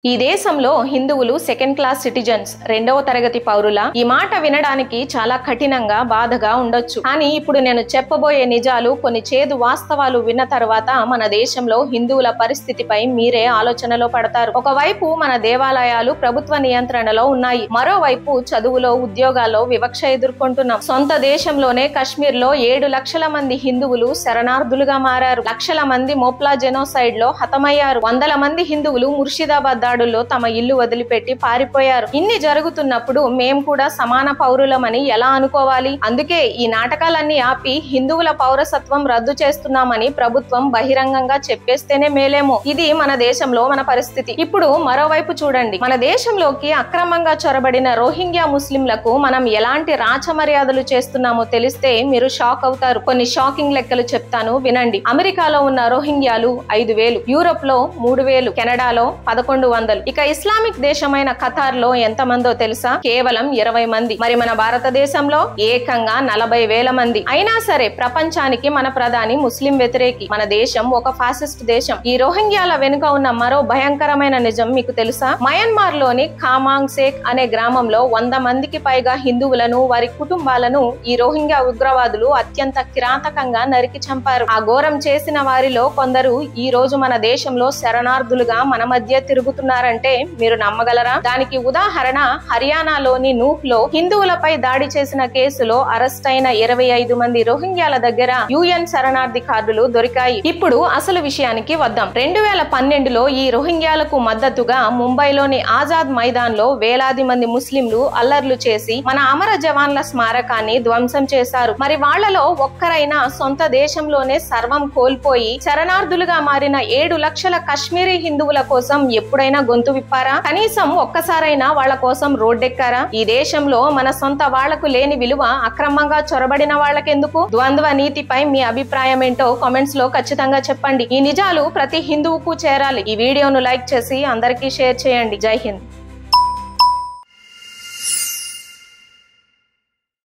ఈ దేశంలో హిందువులు సెకండ్ క్లాస్ సిటిజన్స్, రెండవ తరగతి పౌరుల. ఈ మాట వినడానికి చాలా కఠినంగా, బాధగా ఉండొచ్చు. కానీ ఇప్పుడు నేను చెప్పబోయే నిజాలు, కొన్ని చేదు వాస్తవాలు విన్న తర్వాత మన దేశంలో హిందువుల పరిస్థితిపై మీరే ఆలోచనలో పడతారు. ఒకవైపు మన దేవాలయాలు ప్రభుత్వ నియంత్రణలో ఉన్నాయి, మరోవైపు చదువులో, ఉద్యోగాల్లో వివక్ష ఎదుర్కొంటున్నాం. సొంత దేశంలోనే కశ్మీర్ లో 7 లక్షల మంది హిందువులు శరణార్థులుగా మారారు. లక్షల మంది మోప్లా జెనోసైడ్ లో హతమయ్యారు. వందల మంది హిందువులు ముర్షిదాబాద్ దాడుల్లో తమ ఇల్లు వదిలిపెట్టి పారిపోయారు. ఇన్ని జరుగుతున్నప్పుడు మేం కూడా సమాన పౌరులమని ఎలా అనుకోవాలి? అందుకే ఈ నాటకాలన్నీ ఆపి హిందువుల పౌరసత్వం రద్దు చేస్తున్నామని ప్రభుత్వం బహిరంగంగా చెప్పేస్తేనే మేలేమో. ఇది మన దేశంలో మన పరిస్థితి. ఇప్పుడు మరోవైపు చూడండి. మన దేశంలోకి అక్రమంగా చొరబడిన రోహింగ్యా ముస్లింలకు మనం ఎలాంటి రాచమర్యాదలు చేస్తున్నామో తెలిస్తే మీరు షాక్ అవుతారు. కొన్ని షాకింగ్ లెక్కలు చెప్తాను, వినండి. అమెరికాలో ఉన్న రోహింగ్యాలు 5,000, యూరోప్ లో 3,000, కెనడాలో 1,100. ఇక ఇస్లామిక్ దేశమైన ఖతార్ లో ఎంత మందో తెలుసా? కేవలం 20 మంది. మరి మన భారతదేశంలో ఏకంగా 40,000 మంది. అయినా సరే ప్రపంచానికి మన ప్రధాని ముస్లిం వ్యతిరేకి. మన దేశం ఒక ఫాసిస్ట్ దేశం. ఈ రోహింగ్యాల వెనుక ఉన్న మరో భయంకరమైన నిజం మీకు తెలుసా? మయన్మార్ లోని ఖామాంగ్ సేక్ అనే గ్రామంలో 100 మందికి పైగా హిందువులను, వారి కుటుంబాలను ఈ రోహింగ్యా ఉగ్రవాదులు అత్యంత కిరాతకంగా నరికి చంపారు. ఆ ఘోరం చేసిన వారిలో కొందరు ఈ రోజు మన దేశంలో శరణార్థులుగా మన మధ్య తిరుగుతున్నారంటే మీరు నమ్మగలరా? దానికి ఉదాహరణ హర్యానాలోని నూహ్ లో హిందువులపై దాడి చేసిన కేసులో అరెస్ట్ అయిన 25 మంది రోహింగ్యాల దగ్గర UN శరణార్థి కార్డులు దొరికాయి. ఇప్పుడు అసలు విషయానికి వద్దాం. 2012లో ఈ రోహింగ్యాలకు మద్దతుగా ముంబైలోని ఆజాద్ మైదాన్ లో వేలాది మంది ముస్లింలు అల్లర్లు చేసి మన అమర జవాన్ల స్మారకాన్ని ధ్వంసం చేశారు. మరి వాళ్లలో ఒక్కరైనా సొంత దేశంలోనే సర్వం కోల్పోయి శరణార్థులుగా మారిన 7 లక్షల కశ్మీరీ హిందువుల కోసం ఎప్పుడైనా గొంతు విప్పారా? కనీసం ఒక్కసారైనా వాళ్ల కోసం రోడ్డెక్కారా? ఈ దేశంలో మన సొంత వాళ్లకు లేని విలువ అక్రమంగా చొరబడిన వాళ్లకెందుకు? ద్వంద్వ నీతిపై మీ అభిప్రాయం ఏంటో కామెంట్స్ లో ఖచ్చితంగా చెప్పండి. ఈ నిజాలు ప్రతి హిందువుకు చేరాలి. ఈ వీడియోను లైక్ చేసి అందరికీ షేర్ చేయండి. జై హింద్.